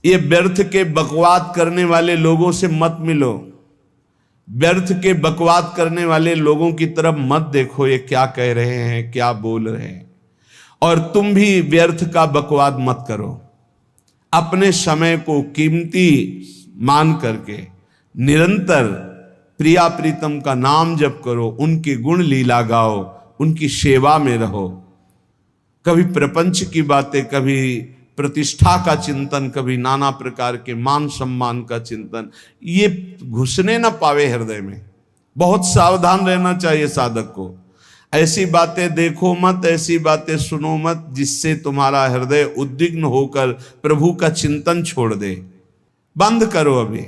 ये व्यर्थ के बकवाद करने वाले लोगों से मत मिलो, व्यर्थ के बकवाद करने वाले लोगों की तरफ मत देखो, ये क्या कह रहे हैं, क्या बोल रहे हैं। और तुम भी व्यर्थ का बकवाद मत करो। अपने समय को कीमती मान करके निरंतर प्रिया प्रीतम का नाम जप करो, उनके गुण लीला गाओ, उनकी सेवा में रहो। कभी प्रपंच की बातें, कभी प्रतिष्ठा का चिंतन, कभी नाना प्रकार के मान सम्मान का चिंतन, ये घुसने ना पावे हृदय में। बहुत सावधान रहना चाहिए साधक को। ऐसी बातें देखो मत, ऐसी बातें सुनो मत जिससे तुम्हारा हृदय उद्विग्न होकर प्रभु का चिंतन छोड़ दे। बंद करो अभी।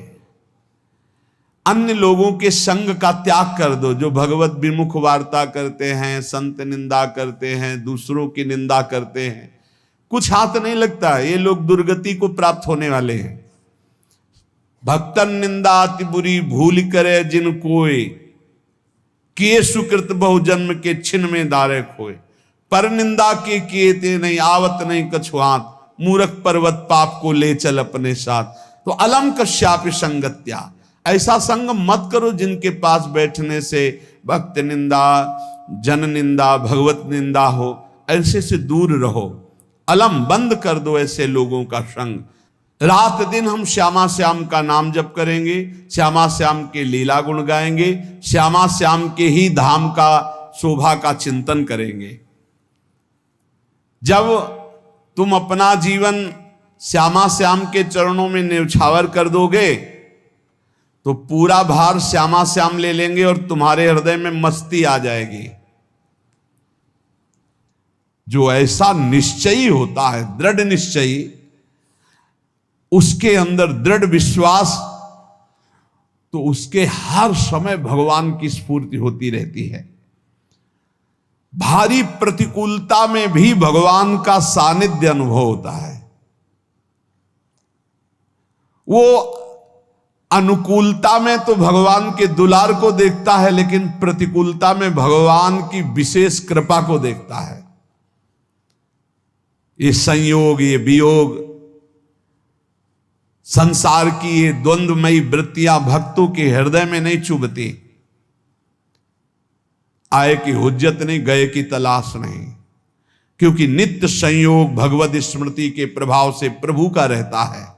अन्य लोगों के संग का त्याग कर दो, जो भगवत विमुख वार्ता करते हैं, संत निंदा करते हैं, दूसरों की निंदा करते हैं। कुछ हाथ नहीं लगता, ये लोग दुर्गति को प्राप्त होने वाले हैं। भक्तन निंदा अति बुरी भूल करे जिन कोय, किए सुकृत बहु जन्म के छिन में दारे खोए। पर निंदा के किए ते नहीं, आवत नहीं कछुआत, मूर्ख पर्वत पाप को ले चल अपने साथ। तो अलम कश्यापि संगत्या, ऐसा संग मत करो जिनके पास बैठने से भक्त निंदा, जन निंदा, भगवत निंदा हो। ऐसे से दूर रहो। अलम बंद कर दो ऐसे लोगों का संग। रात दिन हम श्यामा श्याम का नाम जप करेंगे, श्यामा श्याम के लीला गुण गाएंगे, श्यामा श्याम के ही धाम का शोभा का चिंतन करेंगे। जब तुम अपना जीवन श्यामा श्याम के चरणों में न्यौछावर कर दोगे तो पूरा भार श्यामा श्याम ले लेंगे और तुम्हारे हृदय में मस्ती आ जाएगी। जो ऐसा निश्चयी होता है, दृढ़ निश्चयी, उसके अंदर दृढ़ विश्वास, तो उसके हर समय भगवान की स्फूर्ति होती रहती है। भारी प्रतिकूलता में भी भगवान का सानिध्य अनुभव होता है। वो अनुकूलता में तो भगवान के दुलार को देखता है, लेकिन प्रतिकूलता में भगवान की विशेष कृपा को देखता है। ये संयोग, ये वियोग, संसार की ये द्वंद्वमयी वृत्तियां भक्तों के हृदय में नहीं चुभती। आए की हुज्जत नहीं, गए की तलाश नहीं, क्योंकि नित्य संयोग भगवत स्मृति के प्रभाव से प्रभु का रहता है।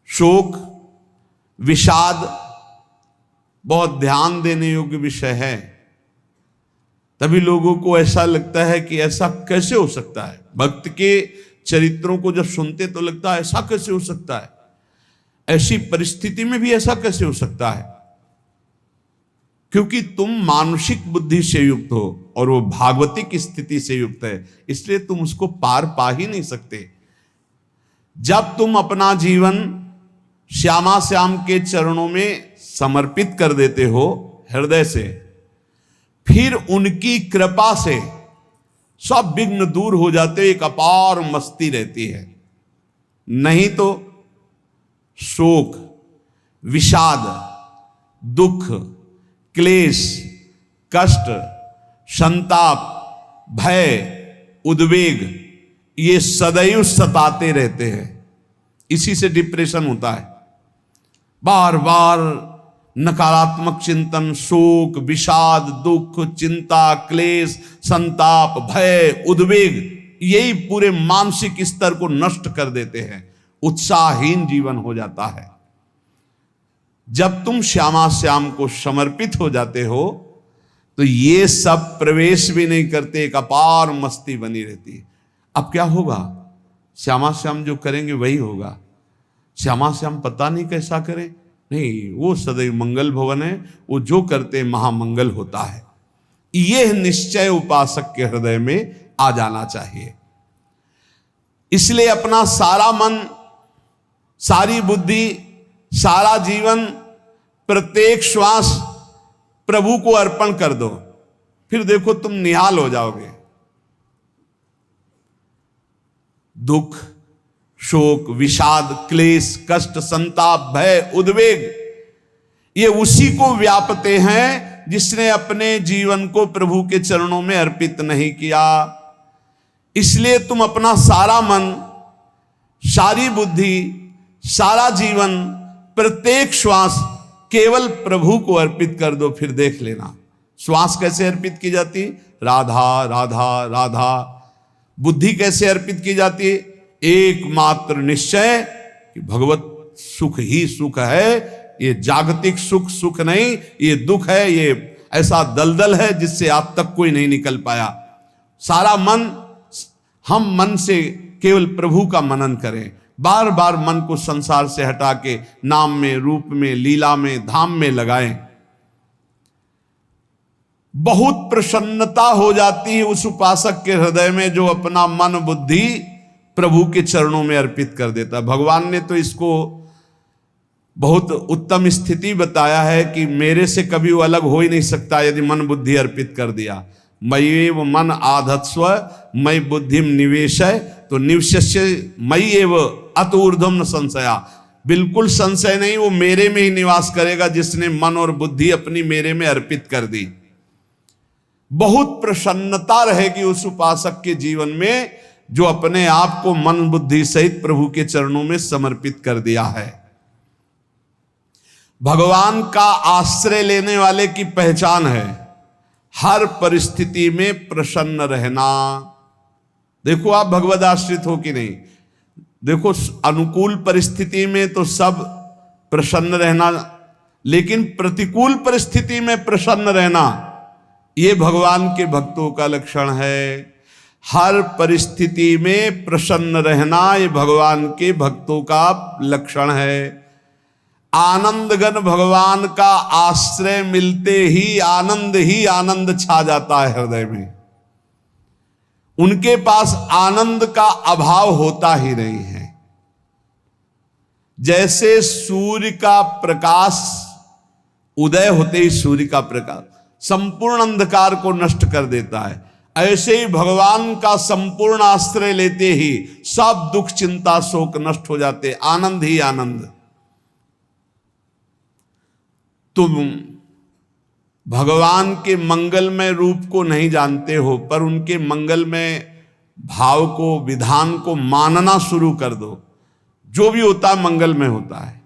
शोक, विषाद बहुत ध्यान देने योग्य विषय है। तभी लोगों को ऐसा लगता है कि ऐसा कैसे हो सकता है। भक्त के चरित्रों को जब सुनते तो लगता है ऐसा कैसे हो सकता है, ऐसी परिस्थिति में भी ऐसा कैसे हो सकता है। क्योंकि तुम मानसिक बुद्धि से युक्त हो और वो भागवतिक स्थिति से युक्त है, इसलिए तुम उसको पार पा ही नहीं सकते। जब तुम अपना जीवन श्यामा श्याम के चरणों में समर्पित कर देते हो हृदय से, फिर उनकी कृपा से सब विघ्न दूर हो जाते, एक अपार मस्ती रहती है। नहीं तो शोक, विषाद, दुख, क्लेश, कष्ट, संताप, भय, उद्वेग, ये सदैव सताते रहते हैं। इसी से डिप्रेशन होता है। बार बार नकारात्मक चिंतन, शोक, विषाद, दुख, चिंता, क्लेश, संताप, भय, उद्वेग, यही पूरे मानसिक स्तर को नष्ट कर देते हैं। उत्साहहीन जीवन हो जाता है। जब तुम श्यामा श्याम को समर्पित हो जाते हो तो ये सब प्रवेश भी नहीं करते, एक अपार मस्ती बनी रहती है। अब क्या होगा? श्यामा श्याम जो करेंगे वही होगा। श्यामा श्याम पता नहीं कैसा करें, नहीं, वो सदैव मंगल भवन है, वो जो करते महामंगल होता है। यह निश्चय उपासक के हृदय में आ जाना चाहिए। इसलिए अपना सारा मन, सारी बुद्धि, सारा जीवन, प्रत्येक श्वास प्रभु को अर्पण कर दो, फिर देखो तुम निहाल हो जाओगे। दुख, शोक, विषाद, क्लेश, कष्ट, संताप, भय, उद्वेग, ये उसी को व्यापते हैं जिसने अपने जीवन को प्रभु के चरणों में अर्पित नहीं किया। इसलिए तुम अपना सारा मन, सारी बुद्धि, सारा जीवन, प्रत्येक श्वास केवल प्रभु को अर्पित कर दो, फिर देख लेना श्वास कैसे अर्पित की जाती, राधा राधा राधा। बुद्धि कैसे अर्पित की जाती है, एकमात्र निश्चय कि भगवत सुख ही सुख है, ये जागतिक सुख सुख नहीं, ये दुख है, ये ऐसा दलदल है जिससे आज तक कोई नहीं निकल पाया। सारा मन, हम मन से केवल प्रभु का मनन करें, बार बार मन को संसार से हटा के नाम में, रूप में, लीला में, धाम में लगाएं। बहुत प्रसन्नता हो जाती है उस उपासक के हृदय में जो अपना मन बुद्धि प्रभु के चरणों में अर्पित कर देता है। भगवान ने तो इसको बहुत उत्तम स्थिति बताया है कि मेरे से कभी वो अलग हो ही नहीं सकता यदि मन बुद्धि अर्पित कर दिया। मय्येव मन आधत्स्व मयि बुद्धिम निवेशय, तो निवश्य मय्येव अत ऊर्ध्वं न संशया, बिल्कुल संशय नहीं, वो मेरे में ही निवास करेगा जिसने मन और बुद्धि अपनी मेरे में अर्पित कर दी। बहुत प्रसन्नता रहेगी उस उपासक के जीवन में जो अपने आप को मन बुद्धि सहित प्रभु के चरणों में समर्पित कर दिया है। भगवान का आश्रय लेने वाले की पहचान है हर परिस्थिति में प्रसन्न रहना। देखो आप भगवद आश्रित हो कि नहीं, देखो अनुकूल परिस्थिति में तो सब प्रसन्न रहना, लेकिन प्रतिकूल परिस्थिति में प्रसन्न रहना ये भगवान के भक्तों का लक्षण है। हर परिस्थिति में प्रसन्न रहना ये भगवान के भक्तों का लक्षण है। आनंदगन भगवान का आश्रय मिलते ही आनंद छा जाता है हृदय में। उनके पास आनंद का अभाव होता ही नहीं है। जैसे सूर्य का प्रकाश उदय होते ही सूर्य का प्रकाश संपूर्ण अंधकार को नष्ट कर देता है, ऐसे ही भगवान का संपूर्ण आश्रय लेते ही सब दुख चिंता शोक नष्ट हो जाते, आनंद ही आनंद। तुम भगवान के मंगलमय रूप को नहीं जानते हो, पर उनके मंगलमय भाव को, विधान को मानना शुरू कर दो। जो भी होता है मंगलमय होता है।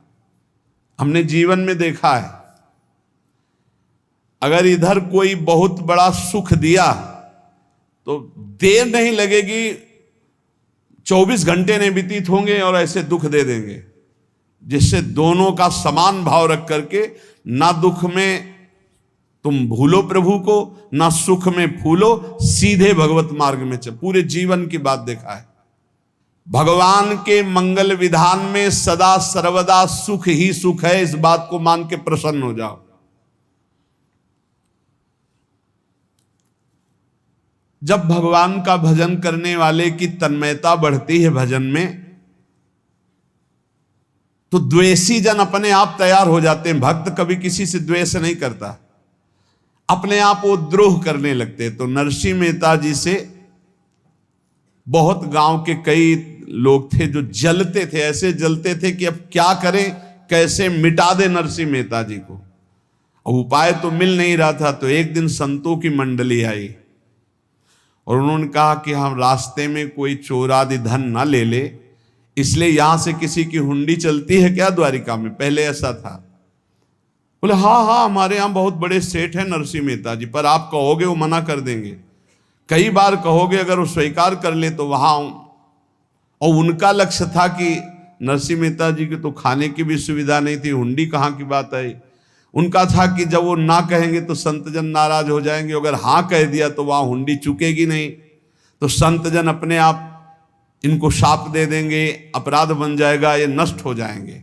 हमने जीवन में देखा है, अगर इधर कोई बहुत बड़ा सुख दिया तो देर नहीं लगेगी, 24 घंटे नहीं व्यतीत होंगे और ऐसे दुख दे देंगे, जिससे दोनों का समान भाव रख करके ना दुख में तुम भूलो प्रभु को, ना सुख में फूलो, सीधे भगवत मार्ग में चल। पूरे जीवन की बात देखा है, भगवान के मंगल विधान में सदा सर्वदा सुख ही सुख है, इस बात को मान के प्रसन्न हो जाओ। जब भगवान का भजन करने वाले की तन्मयता बढ़ती है भजन में, तो द्वेषी जन अपने आप तैयार हो जाते हैं। भक्त कभी किसी से द्वेष नहीं करता, अपने आप वो द्रोह करने लगते। तो नरसिंह मेहता जी से बहुत गांव के कई लोग थे जो जलते थे, ऐसे जलते थे कि अब क्या करें, कैसे मिटा दे नरसिंह मेहता जी को। अब उपाय तो मिल नहीं रहा था। तो एक दिन संतों की मंडली आई और उन्होंने कहा कि हम रास्ते में कोई चोर आदि धन ना ले ले, इसलिए यहां से किसी की हुंडी चलती है क्या द्वारिका में? पहले ऐसा था। बोले हाँ हमारे यहां बहुत बड़े सेठ हैं नरसिंह मेहता जी, पर आप कहोगे वो मना कर देंगे। कई बार कहोगे, अगर वो स्वीकार कर ले तो वहां। और उनका लक्ष्य था कि नरसिंह मेहता जी की तो खाने की भी सुविधा नहीं थी, हुंडी कहाँ की बात आई। उनका था कि जब वो ना कहेंगे तो संतजन नाराज हो जाएंगे, अगर हाँ कह दिया तो वहां हुंडी चुकेगी नहीं, तो संतजन अपने आप इनको शाप दे देंगे, अपराध बन जाएगा, ये नष्ट हो जाएंगे।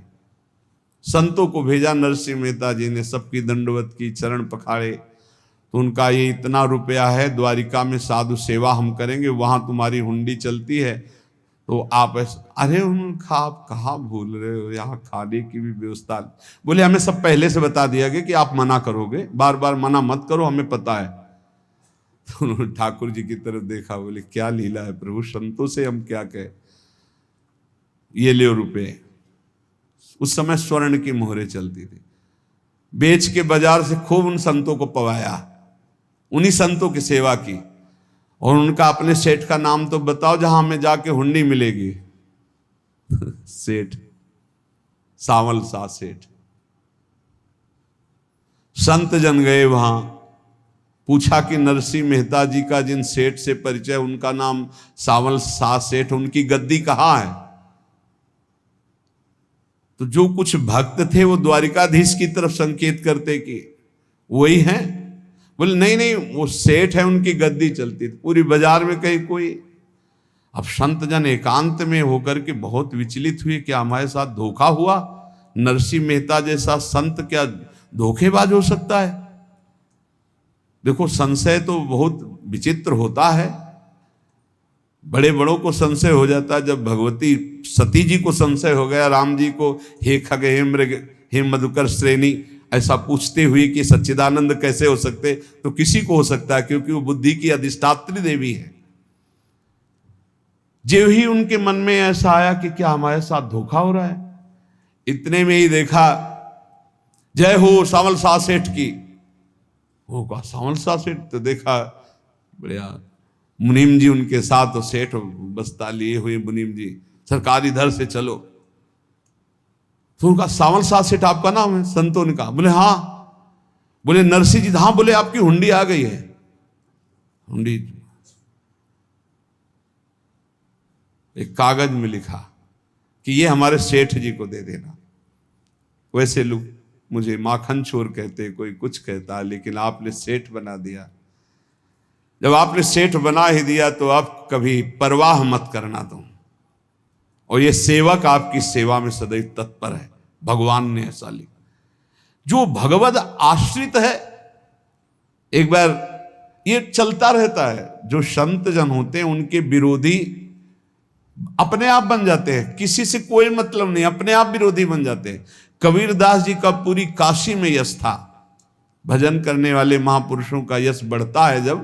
संतों को भेजा नरसिंह मेहता जी ने, सबकी दंडवत की, चरण पखाड़े। तो उनका ये इतना रुपया है, द्वारिका में साधु सेवा हम करेंगे, वहां तुम्हारी हुंडी चलती है, तो आप अरे उनका आप कहाँ भूल रहे हो, यहाँ खाने की भी व्यवस्था। बोले हमें सब पहले से बता दिया गया कि आप मना करोगे, बार बार मना मत करो, हमें पता है। तो उन्होंने ठाकुर जी की तरफ देखा, बोले क्या लीला है प्रभु, संतों से हम क्या कहें, ये ले रुपये। उस समय स्वर्ण की मोहरें चलती थी, बेच के बाजार से खूब उन संतों को पवाया, उन्हीं संतों की सेवा की। और उनका अपने सेठ का नाम तो बताओ जहां हमें जाके हुंडी मिलेगी। सेठ, सावल सा सेठ। संत जन गए वहां, पूछा कि नरसिंह मेहता जी का जिन सेठ से परिचय, उनका नाम सावल सा सेठ, उनकी गद्दी कहाँ है? तो जो कुछ भक्त थे वो द्वारिकाधीश की तरफ संकेत करते कि वही हैं। बोले नहीं नहीं, वो सेठ है, उनकी गद्दी चलती। पूरी बाजार में कहीं कोई। अब संत जन एकांत में होकर के बहुत विचलित हुए, क्या हमारे साथ धोखा हुआ? नरसिंह मेहता जैसा संत क्या धोखेबाज हो सकता है? देखो, संशय तो बहुत विचित्र होता है। बड़े बड़ों को संशय हो जाता है। जब भगवती सती जी को संशय हो गया, राम जी को, हे खग हे मृग हे मधुकर श्रेणी, ऐसा पूछते हुए कि सच्चिदानंद कैसे हो सकते, तो किसी को हो सकता है, क्योंकि वो बुद्धि की अधिष्ठात्री देवी है। जो ही उनके मन में ऐसा आया कि क्या हमारे साथ धोखा हो रहा है, इतने में ही देखा जय हो सावल सा सेठ की। वो कहा सावल सा सेठ? तो देखा बढ़िया मुनीम जी उनके साथ, सेठ बस्ता लिए हुए मुनीम जी, सरकार इधर से चलो। तो उनका सावल सा सेठ आपका नाम है? संतों ने कहा। बोले हाँ। बोले नरसिंह जी? हाँ। बोले आपकी हुंडी आ गई है। हुंडी एक कागज में लिखा कि ये हमारे सेठ जी को दे देना। वैसे लोग मुझे माखन चोर कहते, कोई कुछ कहता, लेकिन आपने सेठ बना दिया। जब आपने सेठ बना ही दिया तो आप कभी परवाह मत करना तुम। और ये सेवक आपकी सेवा में सदैव तत्पर है। भगवान ने ऐसा लिखा। जो भगवद आश्रित है, एक बार ये चलता रहता है, जो संत जन होते हैं उनके विरोधी अपने आप बन जाते हैं, किसी से कोई मतलब नहीं, अपने आप विरोधी बन जाते हैं। कबीरदास जी का पूरी काशी में यश था। भजन करने वाले महापुरुषों का यश बढ़ता है जब,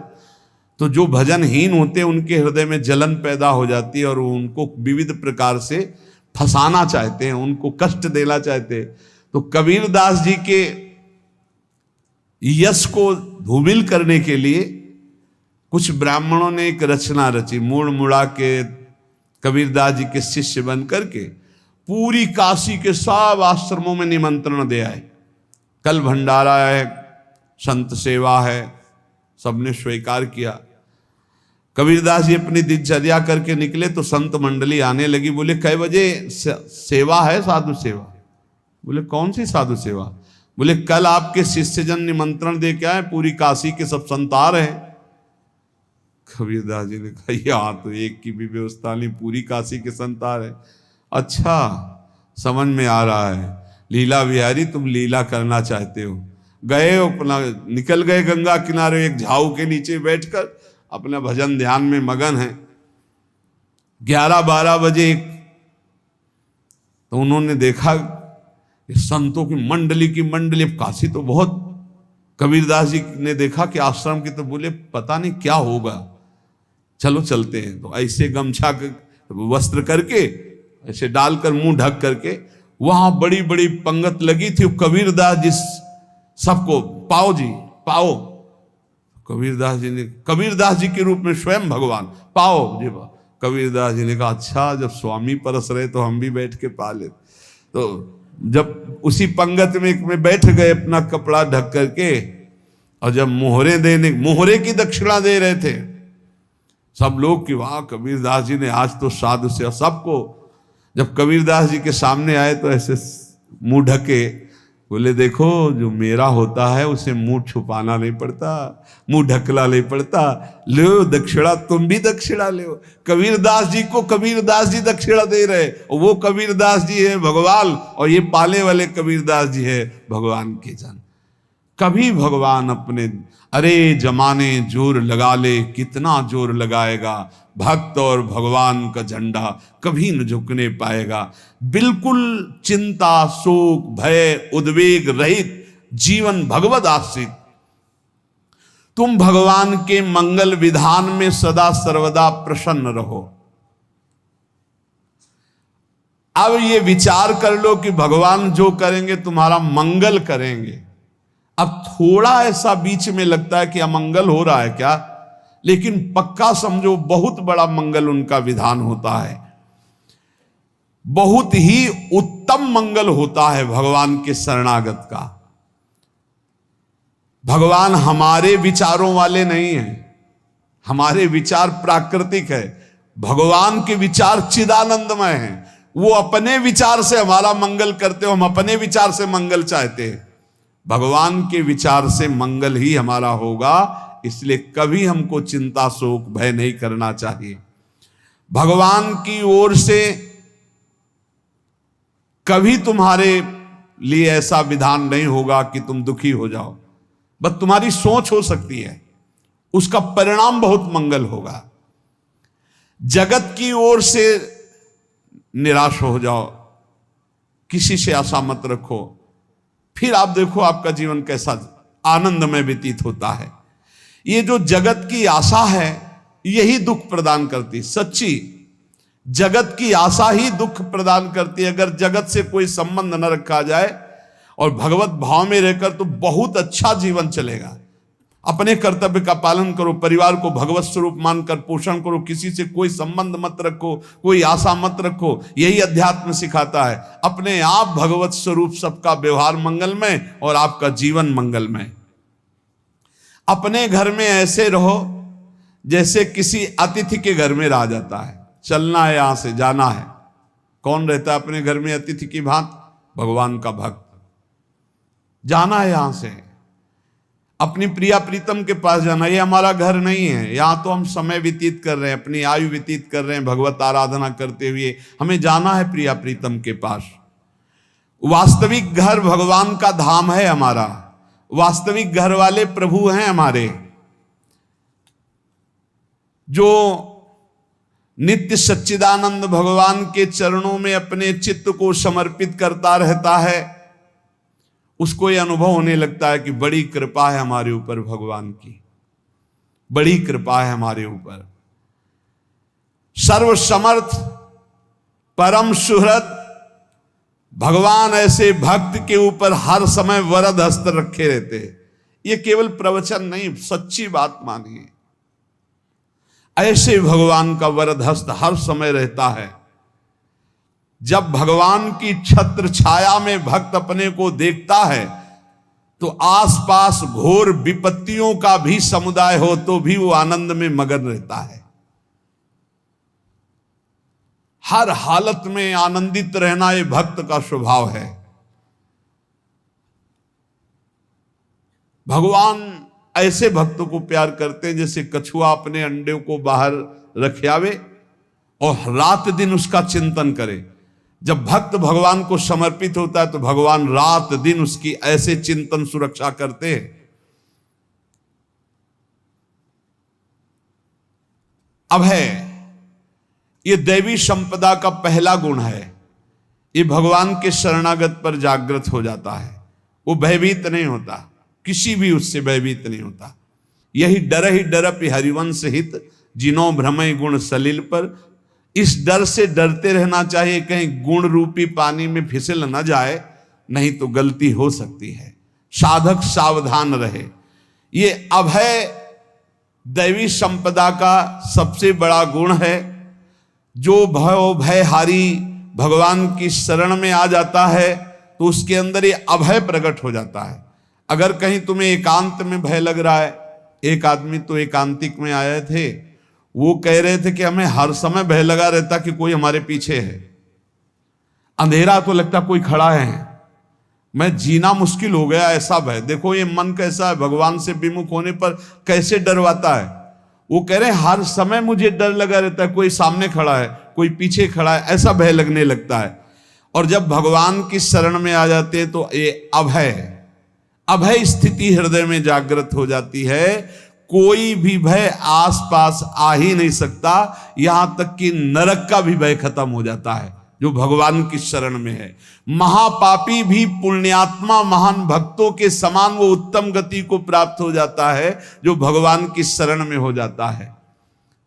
तो जो भजनहीन होते हैं उनके हृदय में जलन पैदा हो जाती है और वो उनको विविध प्रकार से फंसाना चाहते हैं, उनको कष्ट देना चाहते हैं। तो कबीरदास जी के यश को धूमिल करने के लिए कुछ ब्राह्मणों ने एक रचना रची। मुड़ मुड़ा के कबीरदास जी के शिष्य बन करके पूरी काशी के सब आश्रमों में निमंत्रण दे आए। कल भंडारा है, संत सेवा है, सबने स्वीकार किया। कबीरदास जी अपनी दिनचर्या करके निकले तो संत मंडली आने लगी। बोले कै बजे सेवा है? साधु सेवा। बोले कौन सी साधु सेवा? बोले कल आपके शिष्यजन निमंत्रण दे के आए, पूरी काशी के सब संत आ रहे हैं। कबीरदास जी ने कहा यहाँ तो एक की भी व्यवस्था नहीं, पूरी काशी के संत आ रहे। अच्छा, समझ में आ रहा है, लीला बिहारी तुम लीला करना चाहते हो। गए अपना निकल गए गंगा किनारे, एक झाऊ के नीचे बैठकर अपना भजन ध्यान में मगन है। 11-12 बजे तो उन्होंने देखा संतों की मंडली, काशी तो बहुत। कबीरदास जी ने देखा कि आश्रम की, तो बोले पता नहीं क्या होगा, चलो चलते हैं। तो ऐसे गमछा वस्त्र करके ऐसे डालकर मुंह ढक करके, वहां बड़ी बड़ी पंगत लगी थी। कबीरदास जी सबको पाओ जी पाओ। कबीरदास जी के रूप में स्वयं भगवान पाओ जी। कबीरदास जी ने कहा अच्छा, जब स्वामी परस रहे तो हम भी बैठ के पा ले। तो जब उसी पंगत में बैठ गए अपना कपड़ा ढक करके, और जब मोहरे की दक्षिणा दे रहे थे सब लोग कि वाह कबीरदास जी ने आज तो साधु से। सबको जब कबीरदास जी के सामने आए तो ऐसे मुंह ढके, बोले देखो जो मेरा होता है उसे मुंह छुपाना नहीं पड़ता, मुंह ढकला नहीं पड़ता। लो दक्षिणा, तुम भी दक्षिणा ले। कबीरदास जी को कबीरदास जी दक्षिणा दे रहे, और वो कबीरदास जी है भगवान, और ये पाले वाले कबीरदास जी है भगवान के जन। कभी भगवान अपने, अरे जमाने जोर लगा ले, कितना जोर लगाएगा, भक्त और भगवान का झंडा कभी न झुकने पाएगा। बिल्कुल चिंता, शोक, भय, उद्वेग रहित जीवन भगवद आश्रित। तुम भगवान के मंगल विधान में सदा सर्वदा प्रसन्न रहो। अब ये विचार कर लो कि भगवान जो करेंगे तुम्हारा मंगल करेंगे। अब थोड़ा ऐसा बीच में लगता है कि अमंगल हो रहा है क्या, लेकिन पक्का समझो बहुत बड़ा मंगल उनका विधान होता है। बहुत ही उत्तम मंगल होता है भगवान के शरणागत का। भगवान हमारे विचारों वाले नहीं हैं, हमारे विचार प्राकृतिक है, भगवान के विचार चिदानंदमय हैं। वो अपने विचार से हमारा मंगल करते हो, हम अपने विचार से मंगल चाहते हैं। भगवान के विचार से मंगल ही हमारा होगा, इसलिए कभी हमको चिंता शोक भय नहीं करना चाहिए। भगवान की ओर से कभी तुम्हारे लिए ऐसा विधान नहीं होगा कि तुम दुखी हो जाओ, बस तुम्हारी सोच हो सकती है, उसका परिणाम बहुत मंगल होगा। जगत की ओर से निराश हो जाओ, किसी से आशा मत रखो, फिर आप देखो आपका जीवन कैसा आनंदमय व्यतीत होता है। ये जो जगत की आशा है यही दुख प्रदान करती, सच्ची जगत की आशा ही दुख प्रदान करती है। अगर जगत से कोई संबंध न रखा जाए और भगवत भाव में रहकर तो बहुत अच्छा जीवन चलेगा। अपने कर्तव्य का पालन करो, परिवार को भगवत स्वरूप मानकर पोषण करो, किसी से कोई संबंध मत रखो, कोई आशा मत रखो, यही अध्यात्म सिखाता है। अपने आप भगवत स्वरूप, सबका व्यवहार मंगलमय और आपका जीवन मंगलमय। अपने घर में ऐसे रहो जैसे किसी अतिथि के घर में रह जाता है, चलना है यहां से जाना है। कौन रहता है अपने घर में अतिथि की भांति? भगवान का भक्त। जाना है यहां से, अपनी प्रिया प्रीतम के पास जाना। ये हमारा घर नहीं है, यहां तो हम समय व्यतीत कर रहे हैं, अपनी आयु व्यतीत कर रहे हैं भगवत आराधना करते हुए। हमें जाना है प्रिया प्रीतम के पास। वास्तविक घर भगवान का धाम है हमारा, वास्तविक घर वाले प्रभु हैं हमारे, जो नित्य सच्चिदानंद भगवान के चरणों में अपने चित्त को समर्पित करता रहता है। उसको यह अनुभव होने लगता है कि बड़ी कृपा है हमारे ऊपर, भगवान की बड़ी कृपा है हमारे ऊपर। सर्वसमर्थ परम सुहृद भगवान ऐसे भक्त के ऊपर हर समय वरद हस्त रखे रहते हैं। ये केवल प्रवचन नहीं, सच्ची बात मानिए। ऐसे भगवान का वरद हस्त हर समय रहता है। जब भगवान की छत्र छाया में भक्त अपने को देखता है तो आसपास घोर विपत्तियों का भी समुदाय हो तो भी वो आनंद में मगन रहता है। हर हालत में आनंदित रहना ये भक्त का स्वभाव है। भगवान ऐसे भक्तों को प्यार करते हैं जैसे कछुआ अपने अंडे को बाहर रख आवे और रात दिन उसका चिंतन करे। जब भक्त भगवान को समर्पित होता है तो भगवान रात दिन उसकी ऐसे चिंतन सुरक्षा करते हैं। अभय, ये दैवी संपदा का पहला गुण है। ये भगवान के शरणागत पर जागृत हो जाता है, वो भयभीत नहीं होता, किसी भी उससे भयभीत नहीं होता। यही डरपि हरिवंश हित, जिनो भ्रमय गुण सलिल पर। इस डर से डरते रहना चाहिए कहीं गुण रूपी पानी में फिसल न जाए, नहीं तो गलती हो सकती है। साधक सावधान रहे। ये अभय दैवी संपदा का सबसे बड़ा गुण है। जो भयहारी भगवान की शरण में आ जाता है तो उसके अंदर ये अभय प्रकट हो जाता है। अगर कहीं तुम्हें एकांत में भय लग रहा है, एक आदमी तो एकांतिक में आए थे, वो कह रहे थे कि हमें हर समय भय लगा रहता कि कोई हमारे पीछे है, अंधेरा तो लगता कोई खड़ा है, मैं जीना मुश्किल हो गया, ऐसा भय। देखो ये मन कैसा है, भगवान से विमुख होने पर कैसे डरवाता है। वो कह रहे हैं हर समय मुझे डर लगा रहता है, कोई सामने खड़ा है, कोई पीछे खड़ा है, ऐसा भय लगने लगता है। और जब भगवान की शरण में आ जाते हैं तो ये अभय स्थिति हृदय में जागृत हो जाती है। कोई भी भय आसपास आ ही नहीं सकता, यहां तक कि नरक का भी भय खत्म हो जाता है जो भगवान की शरण में है। महापापी भी पुण्यात्मा महान भक्तों के समान वो उत्तम गति को प्राप्त हो जाता है जो भगवान की शरण में हो जाता है।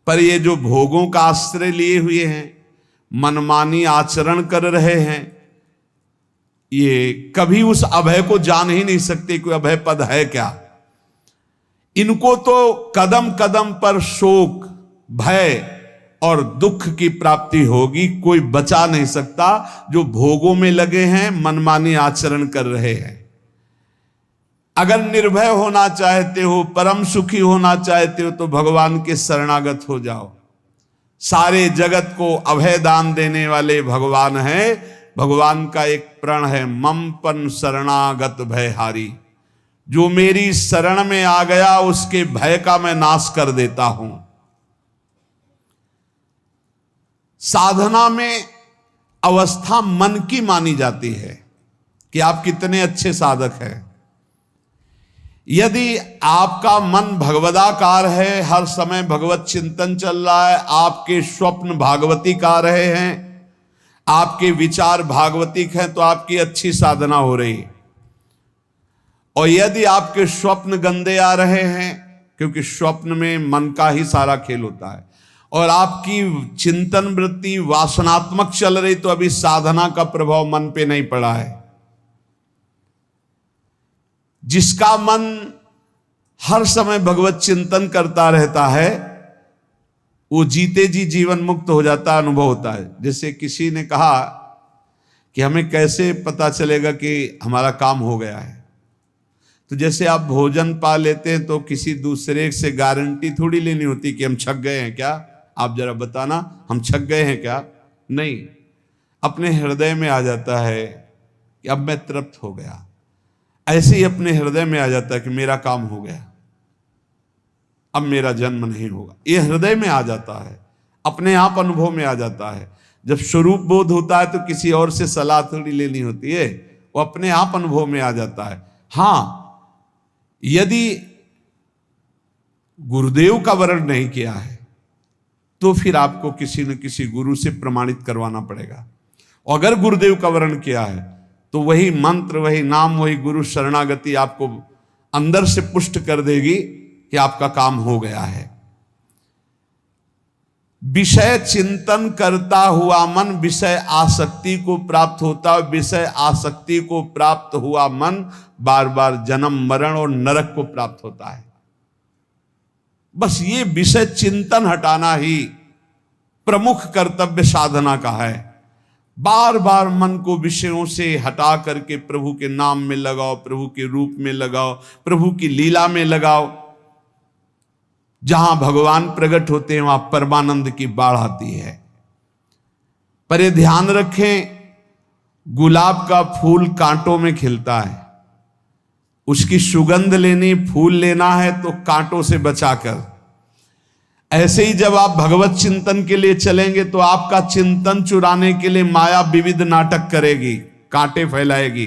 पर ये जो भोगों का आश्रय लिए हुए हैं, मनमानी आचरण कर रहे हैं, ये कभी उस अभय को जान ही नहीं सकते कोई अभय पद है क्या। इनको तो कदम कदम पर शोक, भय और दुख की प्राप्ति होगी। कोई बचा नहीं सकता जो भोगों में लगे हैं, मनमानी आचरण कर रहे हैं। अगर निर्भय होना चाहते हो, परम सुखी होना चाहते हो, तो भगवान के शरणागत हो जाओ। सारे जगत को अभय दान देने वाले भगवान हैं। भगवान का एक प्रण है, ममपन शरणागत भयहारी। जो मेरी शरण में आ गया उसके भय का मैं नाश कर देता हूं। साधना में अवस्था मन की मानी जाती है कि आप कितने अच्छे साधक हैं। यदि आपका मन भगवदाकार है, हर समय भगवत चिंतन चल रहा है, आपके स्वप्न भागवती का रहे हैं, आपके विचार भागवतिक हैं, तो आपकी अच्छी साधना हो रही है। और यदि आपके स्वप्न गंदे आ रहे हैं, क्योंकि स्वप्न में मन का ही सारा खेल होता है, और आपकी चिंतन वृत्ति वासनात्मक चल रही, तो अभी साधना का प्रभाव मन पे नहीं पड़ा है। जिसका मन हर समय भगवत चिंतन करता रहता है, वो जीते जी जीवन मुक्त हो जाता, अनुभव होता है। जैसे किसी ने कहा कि हमें कैसे पता चलेगा कि हमारा काम हो गया है, तो जैसे आप भोजन पा लेते हैं तो किसी दूसरे से गारंटी थोड़ी लेनी होती कि हम छक गए हैं क्या, आप जरा बताना हम छक गए हैं क्या। नहीं, अपने हृदय में आ जाता है कि अब मैं तृप्त हो गया। ऐसे ही अपने हृदय में आ जाता है कि मेरा काम हो गया, अब मेरा जन्म नहीं होगा। ये हृदय में आ जाता है, अपने आप अनुभव में आ जाता है। जब स्वरूप बोध होता है तो किसी और से सलाह थोड़ी लेनी होती है, वो अपने आप अनुभव में आ जाता है। हाँ, यदि गुरुदेव का वर्ण नहीं किया है तो फिर आपको किसी न किसी गुरु से प्रमाणित करवाना पड़ेगा। और अगर गुरुदेव का वर्ण किया है तो वही मंत्र, वही नाम, वही गुरु शरणागति आपको अंदर से पुष्ट कर देगी कि आपका काम हो गया है। विषय चिंतन करता हुआ मन विषय आसक्ति को प्राप्त होता है। विषय आसक्ति को प्राप्त हुआ मन बार बार जन्म मरण और नरक को प्राप्त होता है। बस ये विषय चिंतन हटाना ही प्रमुख कर्तव्य साधना का है। बार बार मन को विषयों से हटा करके प्रभु के नाम में लगाओ, प्रभु के रूप में लगाओ, प्रभु की लीला में लगाओ। जहां भगवान प्रकट होते हैं वहां परमानंद की बाढ़ आती है। पर ये ध्यान रखें, गुलाब का फूल कांटों में खिलता है, उसकी सुगंध लेनी, फूल लेना है तो कांटों से बचाकर। ऐसे ही जब आप भगवत चिंतन के लिए चलेंगे तो आपका चिंतन चुराने के लिए माया विविध नाटक करेगी, कांटे फैलाएगी।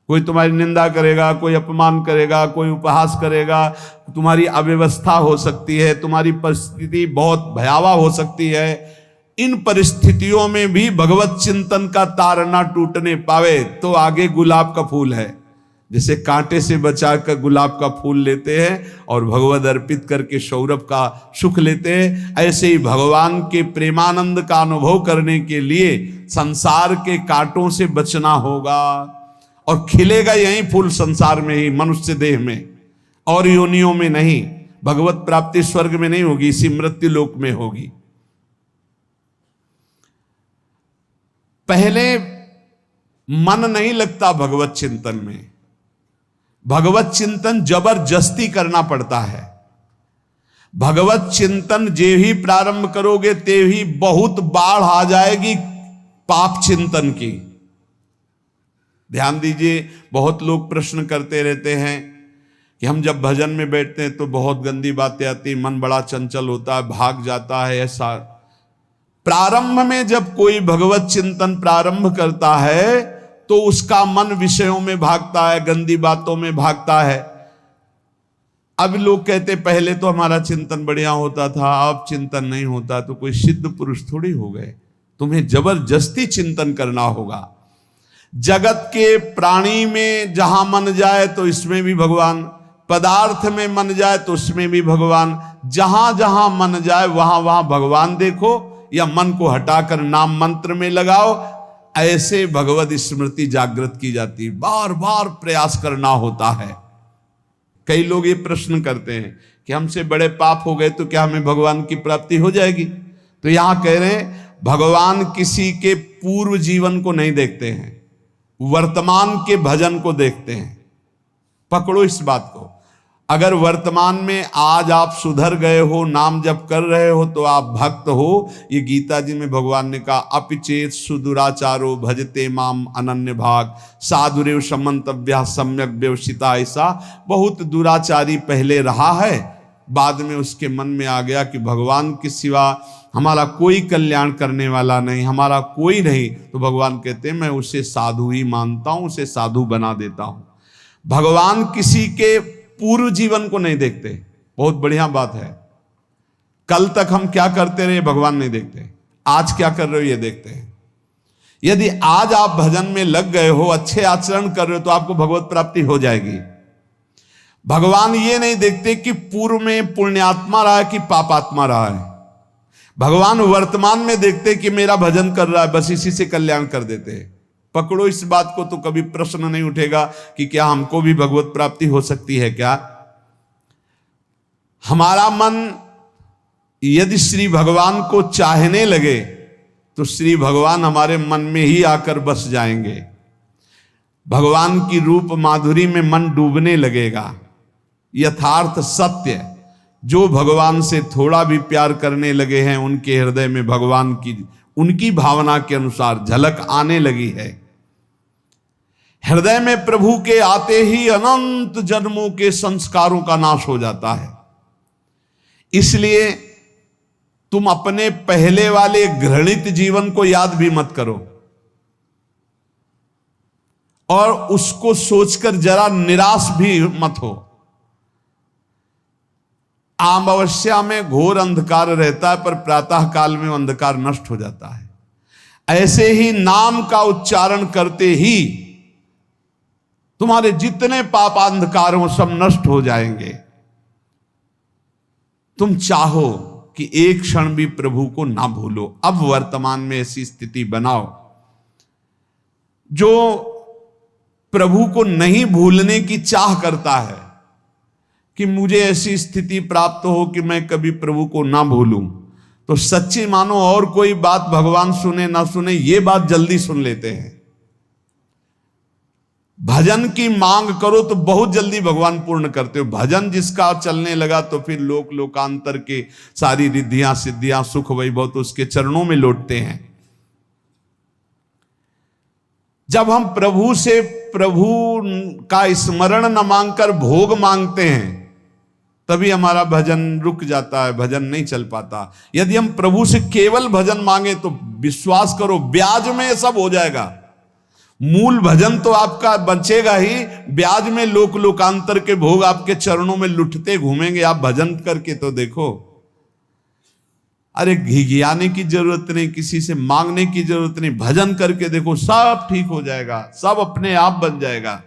कोई तुम्हारी निंदा करेगा, कोई अपमान करेगा, कोई उपहास करेगा, तुम्हारी अव्यवस्था हो सकती है, तुम्हारी परिस्थिति बहुत भयावह हो सकती है। इन परिस्थितियों में भी भगवत चिंतन का तार ना टूटने पावे तो आगे गुलाब का फूल है। जैसे कांटे से बचाकर गुलाब का फूल लेते हैं और भगवद अर्पित करके सौरभ का सुख लेते हैं, ऐसे ही भगवान के प्रेमानंद का अनुभव करने के लिए संसार के कांटों से बचना होगा। और खिलेगा यही फूल संसार में ही, मनुष्य देह में, और योनियों में नहीं। भगवत प्राप्ति स्वर्ग में नहीं होगी, इसी मृत्यु लोक में होगी। पहले मन नहीं लगता भगवत चिंतन में, भगवत चिंतन जबरदस्ती करना पड़ता है। भगवत चिंतन जे ही प्रारंभ करोगे ते ही बहुत बाढ़ आ जाएगी पाप चिंतन की। ध्यान दीजिए, बहुत लोग प्रश्न करते रहते हैं कि हम जब भजन में बैठते हैं तो बहुत गंदी बातें आती, मन बड़ा चंचल होता है, भाग जाता है। ऐसा प्रारंभ में जब कोई भगवत चिंतन प्रारंभ करता है तो उसका मन विषयों में भागता है, गंदी बातों में भागता है। अब लोग कहते पहले तो हमारा चिंतन बढ़िया होता था, अब चिंतन नहीं होता। तो कोई सिद्ध पुरुष थोड़ी हो गए, तुम्हें जबरदस्ती चिंतन करना होगा। जगत के प्राणी में जहां मन जाए तो इसमें भी भगवान, पदार्थ में मन जाए तो उसमें भी भगवान, जहां जहां मन जाए वहां वहां भगवान देखो, या मन को हटाकर नाम मंत्र में लगाओ। ऐसे भगवत स्मृति जागृत की जाती है, बार बार प्रयास करना होता है। कई लोग ये प्रश्न करते हैं कि हमसे बड़े पाप हो गए तो क्या हमें भगवान की प्राप्ति हो जाएगी? तो यहां कह रहे हैं भगवान किसी के पूर्व जीवन को नहीं देखते हैं, वर्तमान के भजन को देखते हैं। पकड़ो इस बात को। अगर वर्तमान में आज आप सुधर गए हो, नाम जप कर रहे हो, तो आप भक्त हो। ये गीता जी में भगवान ने कहा, अपिचेत सुदुराचारो भजते माम अनन्य भाग साधुरेव समंतव्या सम्यक व्यवसिता। ऐसा बहुत दुराचारी पहले रहा है, बाद में उसके मन में आ गया कि भगवान के सिवा हमारा कोई कल्याण करने वाला नहीं, हमारा कोई नहीं। तो भगवान कहते हैं मैं उसे साधु ही मानता हूं, उसे साधु बना देता हूं। भगवान किसी के पूर्व जीवन को नहीं देखते। बहुत बढ़िया बात है। कल तक हम क्या करते रहे भगवान नहीं देखते, आज क्या कर रहे हो ये देखते हैं। यदि आज आप भजन में लग गए हो, अच्छे आचरण कर रहे हो, तो आपको भगवत प्राप्ति हो जाएगी। भगवान ये नहीं देखते कि पूर्व में पुण्यात्मा रहा है कि पापात्मा रहा है। भगवान वर्तमान में देखते कि मेरा भजन कर रहा है, बस इसी से कल्याण कर देते हैं। पकड़ो इस बात को, तो कभी प्रश्न नहीं उठेगा कि क्या हमको भी भगवत प्राप्ति हो सकती है क्या। हमारा मन यदि श्री भगवान को चाहने लगे तो श्री भगवान हमारे मन में ही आकर बस जाएंगे। भगवान की रूप माधुरी में मन डूबने लगेगा। यथार्थ सत्य, जो भगवान से थोड़ा भी प्यार करने लगे हैं, उनके हृदय में भगवान की उनकी भावना के अनुसार झलक आने लगी है। हृदय में प्रभु के आते ही अनंत जन्मों के संस्कारों का नाश हो जाता है। इसलिए तुम अपने पहले वाले घृणित जीवन को याद भी मत करो और उसको सोचकर जरा निराश भी मत हो। अमावस्या में घोर अंधकार रहता है, पर प्रातः काल में अंधकार नष्ट हो जाता है। ऐसे ही नाम का उच्चारण करते ही तुम्हारे जितने पाप अंधकार हो सब नष्ट हो जाएंगे। तुम चाहो कि एक क्षण भी प्रभु को ना भूलो। अब वर्तमान में ऐसी स्थिति बनाओ। जो प्रभु को नहीं भूलने की चाह करता है कि मुझे ऐसी स्थिति प्राप्त हो कि मैं कभी प्रभु को ना भूलूं, तो सच्ची मानो और कोई बात भगवान सुने ना सुने, ये बात जल्दी सुन लेते हैं। भजन की मांग करो तो बहुत जल्दी भगवान पूर्ण करते हो। भजन जिसका चलने लगा तो फिर लोकांतर के सारी रिद्धियां सिद्धियां सुख वैभव तो उसके चरणों में लौटते हैं। जब हम प्रभु से प्रभु का स्मरण न मांगकर भोग मांगते हैं, तभी हमारा भजन रुक जाता है, भजन नहीं चल पाता। यदि हम प्रभु से केवल भजन मांगे तो विश्वास करो ब्याज में सब हो जाएगा। मूल भजन तो आपका बचेगा ही, ब्याज में लोकांतर के भोग आपके चरणों में लुटते घूमेंगे। आप भजन करके तो देखो। अरे घिघियाने की जरूरत नहीं, किसी से मांगने की जरूरत नहीं, भजन करके देखो, सब ठीक हो जाएगा, सब अपने आप बन जाएगा।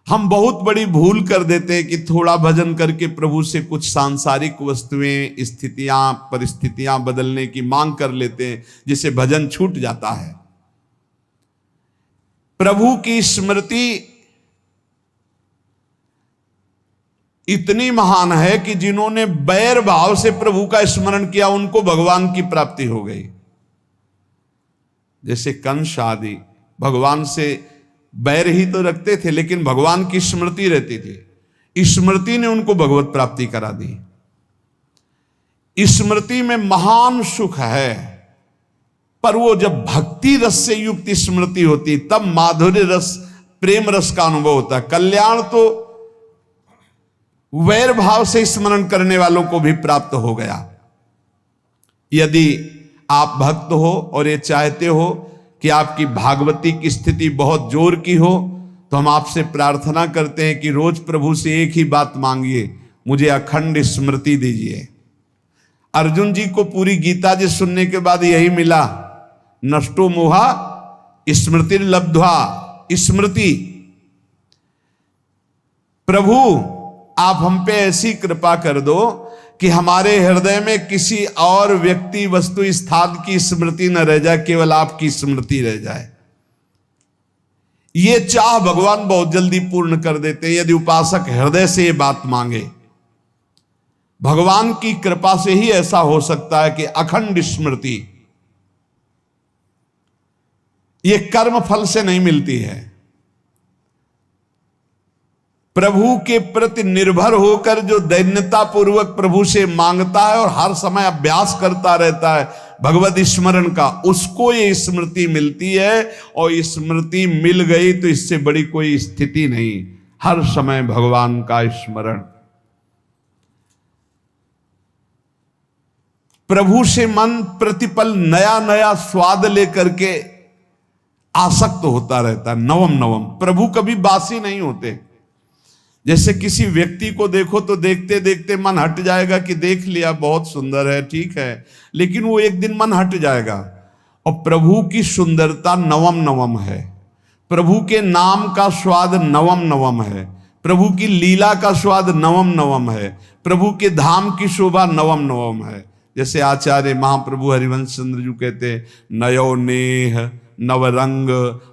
हम बहुत बड़ी भूल कर देते हैं कि थोड़ा भजन करके प्रभु से कुछ सांसारिक वस्तुएं, स्थितियां, परिस्थितियां बदलने की मांग कर लेते हैं, जिससे भजन छूट जाता है। प्रभु की स्मृति इतनी महान है कि जिन्होंने बैर भाव से प्रभु का स्मरण किया उनको भगवान की प्राप्ति हो गई। जैसे कंस आदि भगवान से बैर ही तो रखते थे, लेकिन भगवान की स्मृति रहती थी। स्मृति ने उनको भगवत प्राप्ति करा दी। स्मृति में महान सुख है, पर वो जब भक्ति रस से युक्त स्मृति होती तब माधुर्य रस, प्रेम रस का अनुभव होता है। कल्याण तो वैर भाव से स्मरण करने वालों को भी प्राप्त हो गया। यदि आप भक्त हो और ये चाहते हो कि आपकी भागवती की स्थिति बहुत जोर की हो, तो हम आपसे प्रार्थना करते हैं कि रोज प्रभु से एक ही बात मांगिए, मुझे अखंड स्मृति दीजिए। अर्जुन जी को पूरी गीता जी सुनने के बाद यही मिला, नष्टो मोहा स्मृति लब्ध्वा। स्मृति, प्रभु आप हम पे ऐसी कृपा कर दो कि हमारे हृदय में किसी और व्यक्ति, वस्तु, स्थान की स्मृति न रह जाए, केवल आपकी स्मृति रह जाए। ये चाह भगवान बहुत जल्दी पूर्ण कर देते हैं यदि उपासक हृदय से ये बात मांगे। भगवान की कृपा से ही ऐसा हो सकता है कि अखंड स्मृति ये कर्म फल से नहीं मिलती है। प्रभु के प्रति निर्भर होकर जो दैन्यता पूर्वक प्रभु से मांगता है और हर समय अभ्यास करता रहता है भगवत स्मरण का, उसको ये स्मृति मिलती है। और स्मृति मिल गई तो इससे बड़ी कोई स्थिति नहीं, हर समय भगवान का स्मरण। प्रभु से मन प्रतिपल नया नया स्वाद लेकर के आसक्त होता रहता है, नवम नवम। प्रभु कभी बासी नहीं होते। जैसे किसी व्यक्ति को देखो तो देखते देखते मन हट जाएगा कि देख लिया, बहुत सुंदर है, ठीक है, लेकिन वो एक दिन मन हट जाएगा। और प्रभु की सुंदरता नवम नवम है, प्रभु के नाम का स्वाद नवम नवम है, प्रभु की लीला का स्वाद नवम नवम है, प्रभु के धाम की शोभा नवम नवम है। जैसे आचार्य महाप्रभु हरिवंश चंद्र जी कहते, नयो नेह नव रंग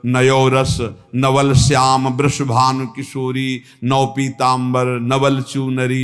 नयो रस नवल श्याम वृषभानु किशोरी नव पीतांबर नवल चूनरी।